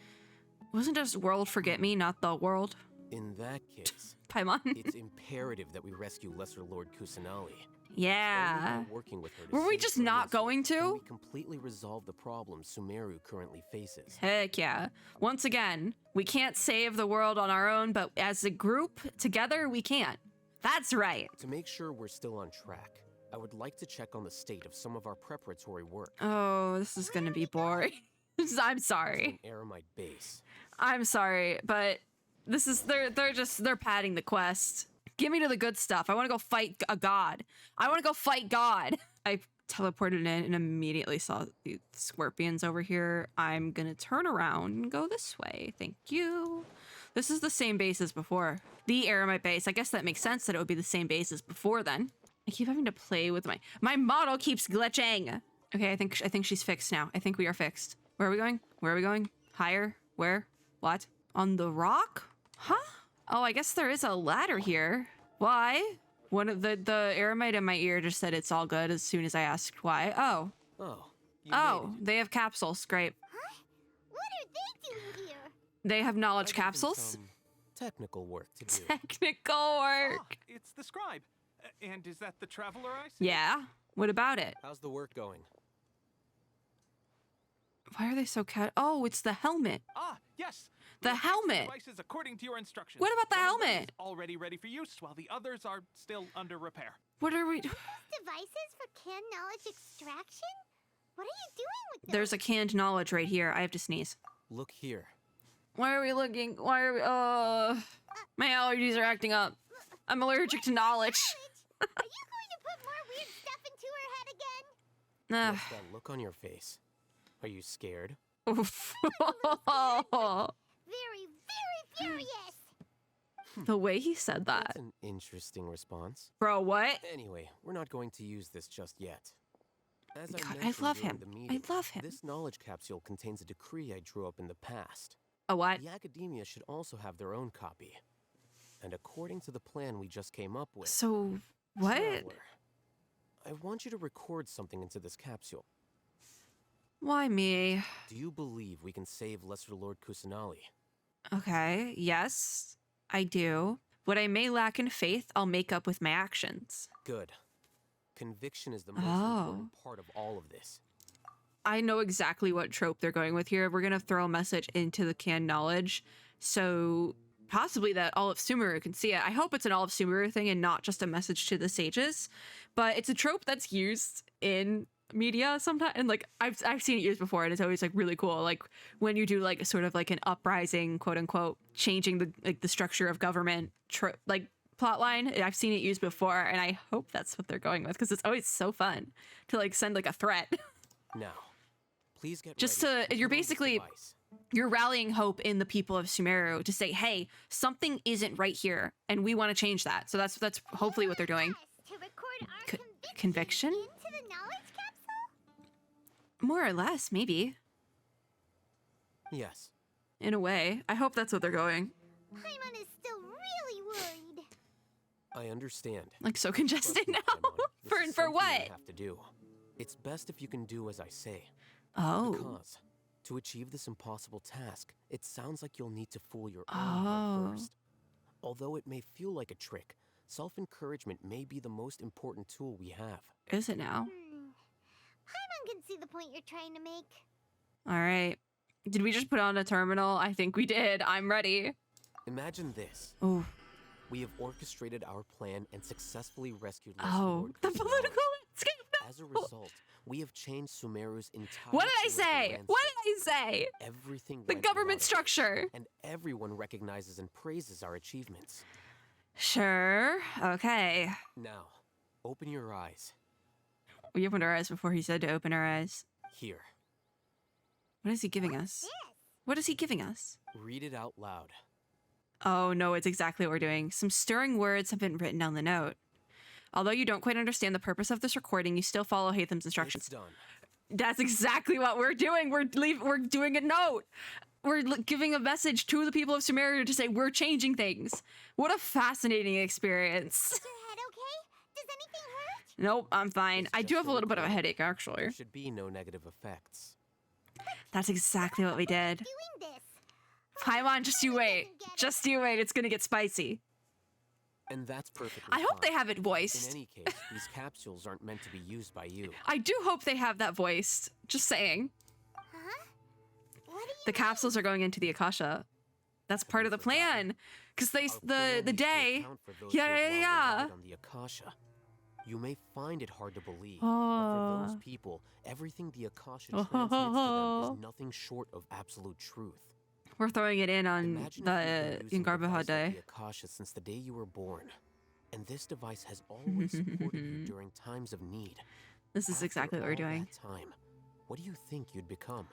S1: Wasn't just world forget me, not the world?
S5: In that case,
S1: Paimon.
S5: it's imperative that we rescue Lesser Lord Kusanali.
S1: Yeah.
S5: Only by working with her to
S1: Were we
S5: save
S1: just
S5: Irminsul
S1: not going
S5: can
S1: to?
S5: we completely resolve the problem Sumeru currently faces.
S1: Heck yeah. Once again, we can't save the world on our own, but as a group, together, we can. That's right.
S5: To make sure we're still on track, I would like to check on the state of some of our preparatory work.
S1: Oh, this is gonna be boring. I'm sorry.
S5: An Eremite base.
S1: I'm sorry, but this is they're padding the quest. Give me to the good stuff. I want to go fight a god. I want to go fight God. I teleported in and immediately saw the scorpions over here. I'm gonna turn around and go this way. Thank you. This is the same base as before. The Eremite base. I guess that makes sense that it would be the same base as before then. I keep having to play with my model keeps glitching. Okay, I think she's fixed now. I think we are fixed. Where are we going? Where are we going? Higher? Where? What? On the rock? Huh? Oh, I guess there is a ladder here. Why? One of the Eremite in my ear just said it's all good as soon as I asked why. Oh.
S5: Oh.
S1: They have capsules. Great.
S7: Huh? What are they doing here?
S1: They have knowledge
S5: I've given
S1: capsules.
S5: some technical work to do.
S1: Technical work.
S6: Ah, it's the scribe. And is that the traveler I see?
S1: Yeah. What about it?
S5: How's the work going?
S1: Why are they so Oh, it's the helmet.
S6: Ah, yes.
S1: The
S6: We fixed
S1: helmet.
S6: Devices according to your instructions.
S1: What about the
S6: One of them
S1: helmet?
S6: is already ready for use, while the others are still under repair.
S1: What are we?
S7: Devices for canned knowledge extraction? What are you doing with them?
S1: There's a canned knowledge right here. I have to sneeze.
S5: Look here.
S1: Why are we looking? Why are we? My allergies are acting up. I'm allergic to knowledge.
S7: Are you going to put more weird stuff into her head again?
S5: What's that look on your face? Are you scared?
S1: Oof.
S7: Very, very furious.
S1: The way he said that.
S5: That's an interesting response.
S1: Bro, what?
S5: Anyway, we're not going to use this just yet. As
S1: God, I
S5: mentioned
S1: love
S5: during
S1: him.
S5: the
S1: I
S5: meeting,
S1: love him.
S5: This knowledge capsule contains a decree I drew up in the past.
S1: A what?
S5: The academia should also have their own copy. And according to the plan we just came up with...
S1: So, what?
S5: Traveler, I want you to record something into this capsule.
S1: Why me?
S5: Do you believe we can save Lesser Lord Kusanali?
S1: Okay, yes, I do. What I may lack in faith, I'll make up with my actions.
S5: Good. Conviction is the most
S1: Oh.
S5: important part of all of this.
S1: I know exactly what trope they're going with here. We're gonna throw a message into the canned knowledge, so possibly that all of Sumeru can see it. I hope it's an all of Sumeru thing and not just a message to the sages, but it's a trope that's used in media sometimes, and like I've seen it used before, and it's always like really cool. Like when you do like a sort of like an uprising, quote unquote, changing the structure of government, like plotline. I've seen it used before, and I hope that's what they're going with because it's always so fun to like send like a threat.
S5: Now, please get
S1: Just
S5: ready
S1: to, you're
S5: put on this
S1: basically,
S5: device.
S1: you're rallying hope in the people of Sumeru to say, hey, something isn't right here, and we want to change that. So that's hopefully what they're doing.
S7: Yes, to record our
S1: Conviction?
S7: into the knowledge capsule?
S1: More or less, maybe.
S5: Yes.
S1: In a way. I hope that's what they're going.
S7: Paimon is still really worried.
S5: I understand.
S1: Like so
S5: Trust
S1: congested
S5: me,
S1: now.
S5: Paimon, this
S1: for
S5: is
S1: for
S5: something
S1: what?
S5: you have to do. It's best if you can do as I say.
S1: Oh.
S5: Because to achieve this impossible task, it sounds like you'll need to fool your own
S1: Oh.
S5: head first. Although it may feel like a trick, self-encouragement may be the most important tool we have.
S1: Is it now?
S7: Paimon can see the point you're trying to make.
S1: All right. Did we just put on a terminal? I think we did. I'm ready.
S5: Imagine this.
S1: Oh.
S5: We have orchestrated our plan and successfully rescued Lesser
S1: Oh.
S5: Lord
S1: The
S5: Kusanali.
S1: political landscape.
S5: As a result, we have changed Sumeru's entire
S1: What did I
S5: political
S1: say?
S5: landscape.
S1: What did I say?
S5: Everything
S1: The
S5: went
S1: government
S5: without
S1: structure.
S5: and everyone recognizes and praises our achievements.
S1: Sure. Okay.
S5: Now, open your eyes.
S1: We opened our eyes before he said to open our eyes.
S5: Here,
S1: What is he giving us? What is he giving us?
S5: read it out loud.
S1: Oh, no, it's exactly what we're doing. Some stirring words have been written on the note. Although you don't quite understand the purpose of this recording, you still follow Hatham's instructions.
S5: It's done.
S1: That's exactly what we're doing. We're doing a note. We're giving a message to the people of Sumeru to say we're changing things. What a fascinating experience.
S7: Is your head okay? Does anything hurt?
S1: Nope, I'm fine.
S5: It's
S1: I do
S5: just
S1: have a
S5: a
S1: little bit of a
S5: recording.
S1: headache, actually.
S5: There should be no negative effects.
S1: That's exactly what we did.
S7: Doing this.
S1: Paimon, just you wait. Just you wait. It's gonna get spicy.
S5: And that's perfectly
S1: I hope they
S5: fine.
S1: have it
S5: In
S1: voiced.
S5: any case, these capsules aren't meant to be used by you.
S1: I do hope they have that voiced. Just saying.
S7: Huh? What do you
S1: The capsules are going into the Akasha. That's part of the plan. Because they
S5: Our plan
S1: the
S5: needs to
S1: day.
S5: account for those
S1: Yeah,
S5: who have
S1: yeah,
S5: long
S1: yeah.
S5: relied on the Akasha. You may find it hard to believe, but
S1: Oh.
S5: for those people, everything the Akasha transmits to them is nothing short of absolute truth.
S1: We're throwing it in on
S5: Imagine
S1: the
S5: if you've been using a
S1: Ingarbaha
S5: device like
S1: Day.
S5: the Akasha since the day you were born, and this device has always supported you during times of need.
S1: This is
S5: After
S1: exactly what we're
S5: all
S1: doing.
S5: that time, what do you think you'd become?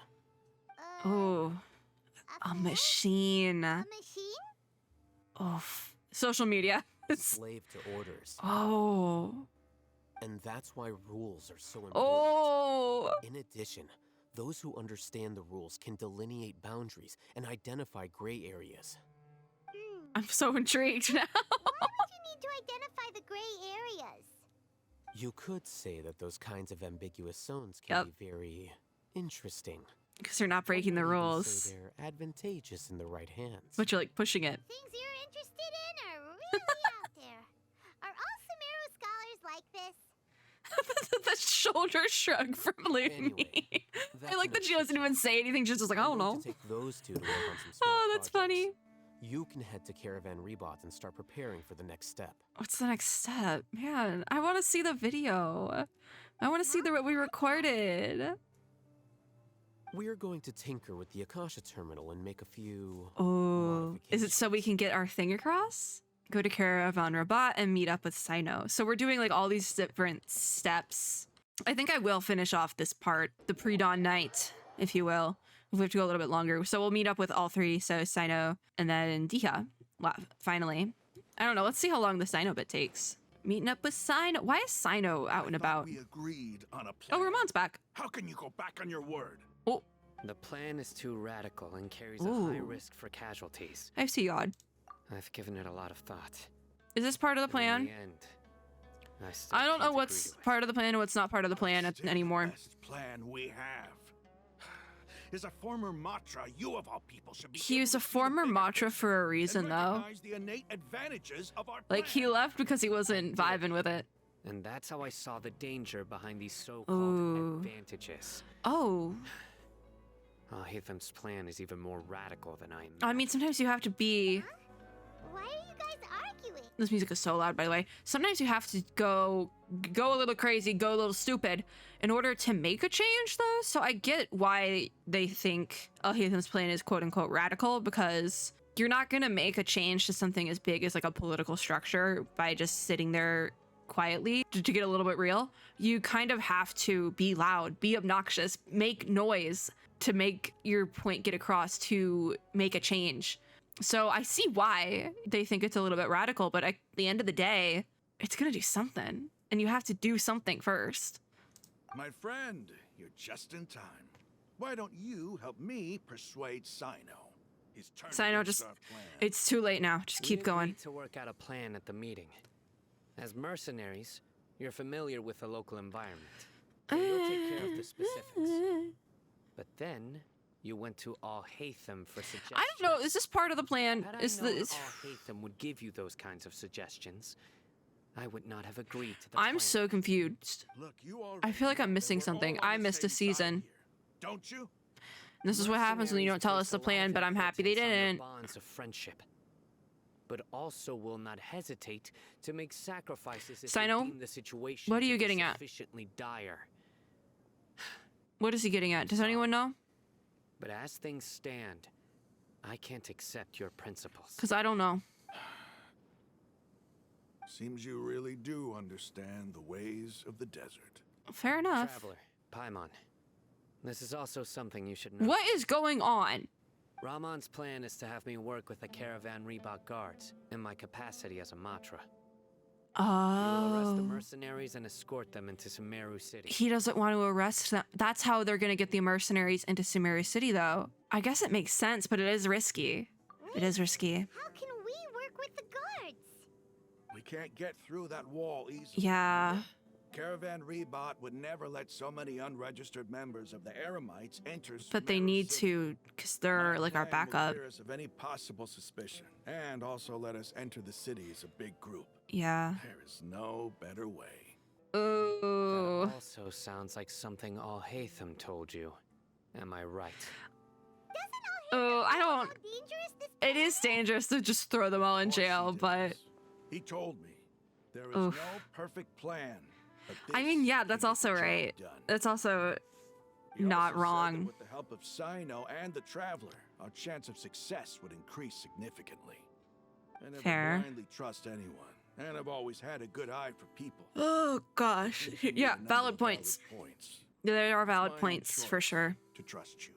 S1: Oh, a machine.
S7: A machine?
S1: Oh, social media.
S5: Slave to orders.
S1: Oh.
S5: And that's why rules are so important.
S1: Oh.
S5: In addition, those who understand the rules can delineate boundaries and identify gray areas.
S1: I'm so intrigued now.
S7: Why would you need to identify the gray areas?
S5: You could say that those kinds of ambiguous zones can be very interesting.
S1: Because they're not breaking the
S5: One might even
S1: rules.
S5: say they're advantageous in the right hands.
S1: But you're like pushing it.
S7: Things you're interested in are really out there. Are all Sumeru scholars like this?
S1: The shoulder shrug from Looney. I like that she doesn't even say anything. She's just like, I don't know.
S5: To take those two to work on some small
S1: Oh, that's
S5: projects.
S1: funny.
S5: You can head to Caravan Rebot and start preparing for the next step.
S1: What's the next step? Man, I want to see the video. I want to see what we recorded.
S5: We're going to tinker with the Akasha terminal and make a few...
S1: Oh, is it so we can get our thing across? Go to Caravan Rabat and meet up with Sino. So we're doing like all these different steps. I think I will finish off this part, the pre-dawn night, if you will. We have to go a little bit longer. So we'll meet up with all three, so Sino and then Diha, finally. I don't know, let's see how long the Sino bit takes. Meeting up with Sino. Why is Sino out and about?
S3: We agreed on a plan.
S1: Oh, Ramon's back.
S3: How can you go back on your word?
S1: Oh.
S4: The plan is too radical and carries
S1: Ooh.
S4: a high risk for casualties.
S1: I see God.
S4: I've given it a lot of thought.
S1: Is this part of the plan?
S4: In the end,
S1: I don't know what's part of the plan and what's not part of the plan anymore.
S3: The best plan we have is a former Matra. You of all people should be.
S1: He was a former Matra for a reason, though.
S3: The innate advantages of our
S1: Like, he left because he wasn't vibing with it.
S4: And that's how I saw the danger behind these so-called
S1: Ooh.
S4: advantages.
S1: Oh.
S4: Al-Haytham's plan is even more radical than I
S1: I mean, sometimes you have to be...
S7: Why are you guys arguing?
S1: This music is so loud, by the way. Sometimes you have to go a little crazy, go a little stupid in order to make a change, though. So I get why they think Al-Haytham's plan is quote-unquote radical, because you're not going to make a change to something as big as like a political structure by just sitting there quietly to get a little bit real. You kind of have to be loud, be obnoxious, make noise to make your point get across, to make a change. So I see why they think it's a little bit radical, but at the end of the day, it's gonna do something. And you have to do something first.
S3: My friend, you're just in time. Why don't you help me persuade Sino? He's turned
S1: Sino,
S3: against
S1: just,
S3: our plan.
S1: it's too late now. Just keep going.
S4: We agreed to work out a plan at the meeting. As mercenaries, you're familiar with the local environment. And you'll take care of the specifics. But then, you went to Al-Haytham for suggestions.
S1: I don't know, is this part of the plan?
S4: Had
S1: Is
S4: I known
S1: this...
S4: Al-Haytham would give you those kinds of suggestions, I would not have agreed to the
S1: I'm
S4: plan.
S1: so confused.
S3: Look, you
S1: I feel like I'm
S3: know
S1: missing
S3: that we're
S1: something.
S3: all on
S1: I
S3: the
S1: missed a
S3: same side
S1: season.
S3: here, don't you?
S1: This is what happens when you don't tell us the plan, but I'm happy they didn't.
S4: Bonds of friendship, but also will not hesitate to make sacrifices if
S1: Sino,
S4: they deem the situation
S1: what are
S4: to
S1: you
S4: be
S1: getting at?
S4: sufficiently dire.
S1: What is he getting at? Does anyone know?
S4: But as things stand, I can't accept your principles.
S1: Because I don't know.
S3: Seems you really do understand the ways of the desert.
S1: Fair enough.
S4: Traveler, Paimon, this is also something you should know.
S1: What is going on?
S4: Ramon's plan is to have me work with the Caravan Rebot guards in my capacity as a Matra. We will arrest the
S1: Oh.
S4: mercenaries and escort them into Sumeru City.
S1: He doesn't want to arrest them. That's how they're going to get the mercenaries into Sumeru City, though. I guess it makes sense, but it is risky. It is risky.
S7: How can we work with the guards?
S3: We can't get through that wall easily.
S1: Yeah.
S3: Caravan Rebot would never let so many unregistered members of the Eremites enter.
S1: But they
S3: Sumeru
S1: need
S3: City.
S1: to, because they're
S3: My
S1: like our
S3: plan will
S1: backup.
S3: clear us of any possible suspicion, and also let us enter the city as a big group.
S1: Yeah.
S3: There is no better way.
S1: Ooh.
S4: That also sounds like something Al-Haytham told you. Am I right?
S1: Oh, I don't...
S7: How dangerous this
S1: It is dangerous to just throw them all in
S3: Of course he
S1: jail,
S3: did
S1: but...
S3: this. He told me There is
S1: Oof.
S3: no perfect plan. But
S1: I mean,
S3: this
S1: yeah,
S3: can
S1: that's
S3: get
S1: also
S3: the job
S1: right.
S3: done.
S1: That's also
S3: He
S1: not
S3: also said that
S1: wrong.
S3: with the help of Sino and the Traveler, our chance of success would increase significantly. I never
S1: Fair.
S3: blindly trust anyone, and I've always had a good eye for people.
S1: Oh gosh.
S3: If you need
S1: Yeah,
S3: a number
S1: valid
S3: of
S1: points.
S3: points.
S1: There are
S3: It's
S1: valid
S3: my own
S1: points for
S3: choice
S1: sure.
S3: To trust you.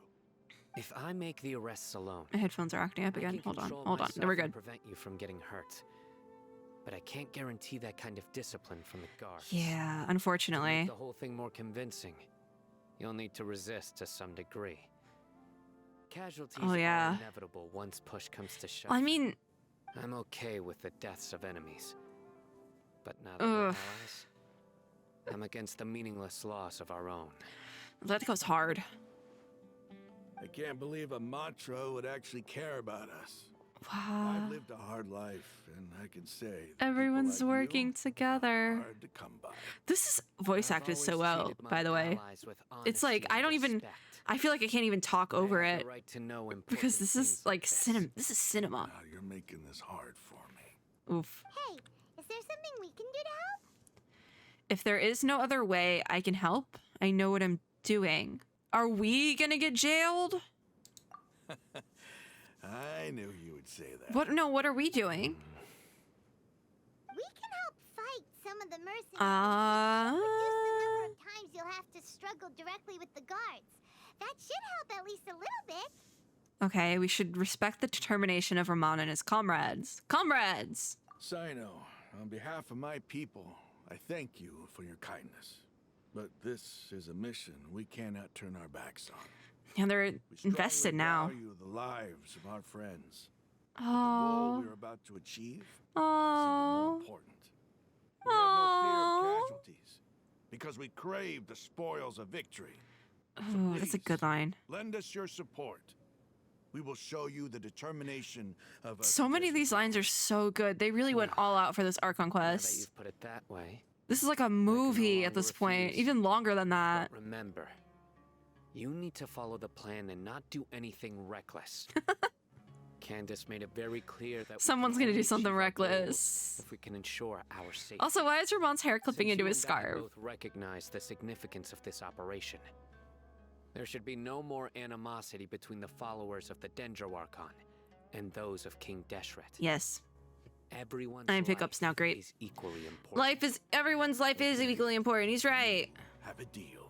S4: If I make the arrests alone,
S1: My headphones are acting up
S4: I
S1: again.
S4: can
S1: Hold on.
S4: control
S1: Hold on.
S4: myself
S1: There we're
S4: and
S1: good.
S4: prevent you from getting hurt. But I can't guarantee that kind of discipline from the guards.
S1: Yeah,
S4: To
S1: unfortunately.
S4: make the whole thing more convincing, you'll need to resist to some degree. Casualties
S1: Oh, yeah.
S4: are inevitable once push comes to shove.
S1: I mean,
S4: I'm okay with the deaths of enemies. But now that we're
S1: Ugh.
S4: allies, I'm against the meaningless loss of our own.
S1: that goes hard.
S3: I can't believe a mantra would actually care about us.
S1: Wow.
S3: I've lived a hard life, and I can say that people
S1: Everyone's
S3: like
S1: working
S3: you
S1: together.
S3: are hard to come by.
S1: This is voice
S4: I've
S1: acted so
S4: always
S1: well,
S4: treated my
S1: by the way.
S4: allies with
S1: It's like,
S4: honesty
S1: I
S4: and
S1: don't even,
S4: respect.
S1: I feel like I can't even talk over
S4: I have
S1: it
S4: the right to know important
S1: because this is
S4: things
S1: like
S4: this.
S1: cinema. This is cinema.
S3: Now you're making this hard for me.
S1: Oof.
S7: Hey, is there something we can do to help?
S1: If there is no other way I can help, I know what I'm doing. Are we gonna get jailed?
S3: I knew you would say that.
S1: What? No, what are we doing?
S7: We can help fight some of the mercenaries.
S1: Uh,
S7: Reduce the number of times you'll have to struggle directly with the guards. That should help at least a little bit.
S1: Okay, we should respect the determination of Ramon and his comrades. Comrades!
S3: Sino, on behalf of my people, I thank you for your kindness. But this is a mission we cannot turn our backs on.
S1: And they're
S3: We strongly
S1: invested now.
S3: value the lives of our friends. The goal
S1: Oh.
S3: we're about to achieve is even more
S1: Oh.
S3: important. We have no
S1: Aw.
S3: fear of casualties, because we crave the spoils of victory.
S1: Oh, that's a good
S3: please,
S1: line.
S3: Lend us your support. We will show you the determination of us.
S1: So many of these lines are so good. They really went all out for this Archon
S4: Now that
S1: Quest.
S4: you've put it that way,
S1: This is like a movie at
S4: longer
S1: this point,
S4: refuse.
S1: even longer than that.
S4: but remember, you need to follow the plan and not do anything reckless. Candace made it very clear that we
S1: Someone's
S4: can
S1: gonna do
S4: only
S1: something
S4: achieve our goals
S1: reckless.
S4: if we can ensure our safety.
S1: Also, why is Ramon's hair clipping
S4: Since
S1: into
S4: you
S1: his
S4: and I
S1: scarf?
S4: both recognize the significance of this operation. There should be no more animosity between the followers of the Dendro Archon and those of King Deshret.
S1: Yes.
S4: Everyone's
S1: Nine pickups
S4: life
S1: now, great.
S4: is equally important.
S1: Everyone's life is equally important. He's right.
S3: Have a deal.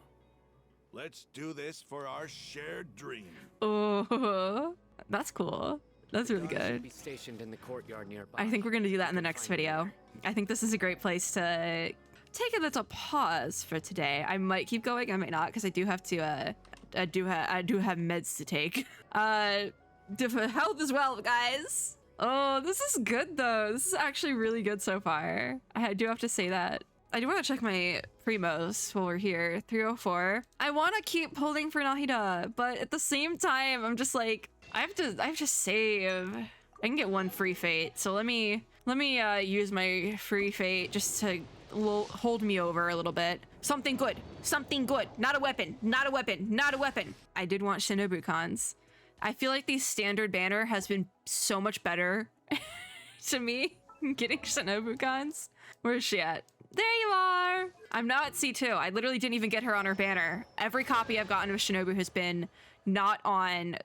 S3: Let's do this for our shared dream.
S1: Oh, that's cool. That's really
S4: Guards should
S1: good.
S4: be stationed in the courtyard nearby.
S1: I think we're gonna do that in the
S4: You can
S1: next
S4: find me
S1: video.
S4: there.
S1: I think this is a great place to take a little pause for today. I might keep going, I might not, because I do have to. I do have meds to take. For health as well, guys. Oh, this is good though. This is actually really good so far. I do have to say that. I do want to check my primos while we're here. 304. I want to keep pulling for Nahida, but at the same time, I'm just like, I have to save. I can get one free fate, so let me use my free fate just to hold me over a little bit. Something good. Something good. Not a weapon. Not a weapon. Not a weapon. I did want Shinobu cons. I feel like the standard banner has been so much better to me getting Shinobu cons. Where is she at? There you are. I'm now at C2. I literally didn't even get her on her banner. Every copy I've gotten of Shinobu has been not on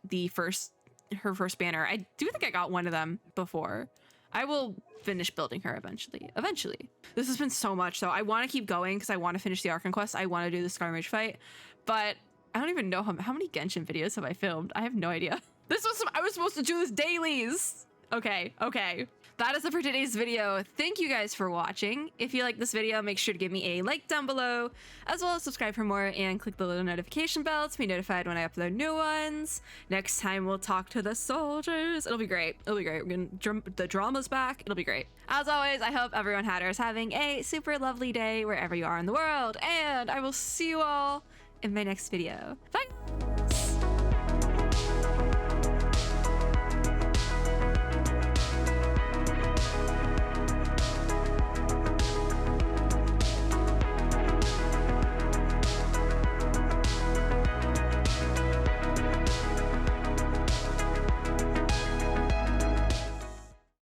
S1: her first banner. I do think I got one of them before. I will finish building her eventually. This has been so much, so I want to keep going because I want to finish the Archon Quest. I want to do the skirmish fight, but I don't even know how many Genshin videos have I filmed. I have no idea. I was supposed to do this dailies. Okay. That is it for today's video. Thank you guys for watching. If you like this video, make sure to give me a like down below, as well as subscribe for more and click the little notification bell to be notified when I upload new ones. Next time we'll talk to the soldiers. It'll be great. We're gonna the drama's back. It'll be great. As always, I hope everyone is having a super lovely day wherever you are in the world, and I will see you all in my next video. Bye!